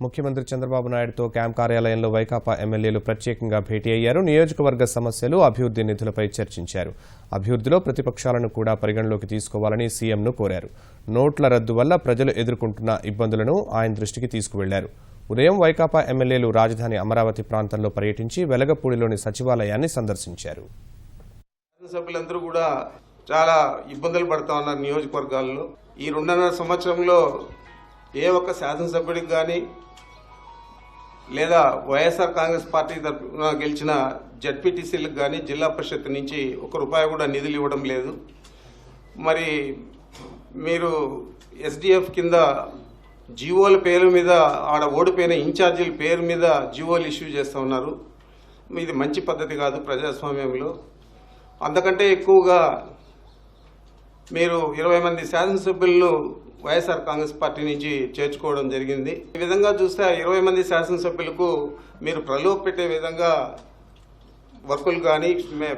ముఖ్యమంత్రి చంద్రబాబు నాయుడుతో క్యాంప్ కార్యాలయంలో వైకాపా ఎమ్మెల్యేలు ప్రత్యేకంగా భేటీ అయ్యారు. నియోజకవర్గ సమస్యలు, అభివృద్ధి నిధులపై చర్చించారు. అభివృద్ధిలో ప్రతిపక్షాలను కూడా పరిగణలోకి తీసుకోవాలని సీఎంను కోరారు. నోట్ల రద్దు వల్ల ప్రజలు ఎదుర్కొంటున్న ఇబ్బందులను ఆయన దృష్టికి తీసుకువెళ్లారు. ఉదయం వైకాపా ఎమ్మెల్యేలు రాజధాని అమరావతి ప్రాంతంలో పర్యటించి వెలగపూడిలోని సచివాలయాన్ని సందర్శించారు. సభ్యులందరూ కూడా చాలా ఇబ్బందులు పడుతూ ఉన్నారు. నియోజకవర్గాల్లో ఈ 2.5 సంవత్సరంలో ఏ ఒక్క శాసనసభ్యుడికి కానీ లేదా వైఎస్ఆర్ కాంగ్రెస్ పార్టీ తరఫున గెలిచిన జడ్పీటీసీలకు కానీ జిల్లా పరిషత్ నుంచి ₹1 కూడా నిధులు ఇవ్వడం లేదు. మరి మీరు ఎస్డిఎఫ్ కింద జీవోల పేరు మీద ఆడ ఓడిపోయిన ఇన్ఛార్జీల పేరు మీద జీవోలు ఇష్యూ చేస్తూ ఉన్నారు. ఇది మంచి పద్ధతి కాదు ప్రజాస్వామ్యంలో. అంతకంటే ఎక్కువగా మీరు 20 మంది శాసనసభ్యులను వైఎస్ఆర్ కాంగ్రెస్ పార్టీ నుంచి చేర్చుకోవడం జరిగింది. ఈ విధంగా చూస్తే 20 మంది శాసనసభ్యులకు మీరు ప్రలోభ పెట్టే విధంగా వర్కులు కానీ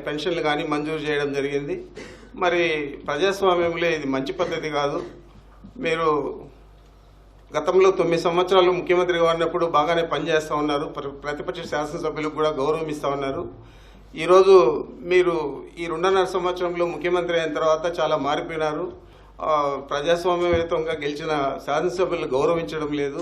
పెన్షన్లు కానీ మంజూరు చేయడం జరిగింది. మరి ప్రజాస్వామ్యంలో ఇది మంచి పద్ధతి కాదు. మీరు గతంలో 9 సంవత్సరాలు ముఖ్యమంత్రిగా ఉన్నప్పుడు బాగానే పనిచేస్తూ ఉన్నారు. ప్రతిపక్ష శాసనసభ్యులకు కూడా గౌరవం ఇస్తూ ఉన్నారు. ఈరోజు మీరు ఈ 2.5 సంవత్సరంలో ముఖ్యమంత్రి అయిన తర్వాత చాలా మారిపోయినారు. ప్రజాస్వామ్యయుతంగా గెలిచిన శాసనసభ్యులను గౌరవించడం లేదు.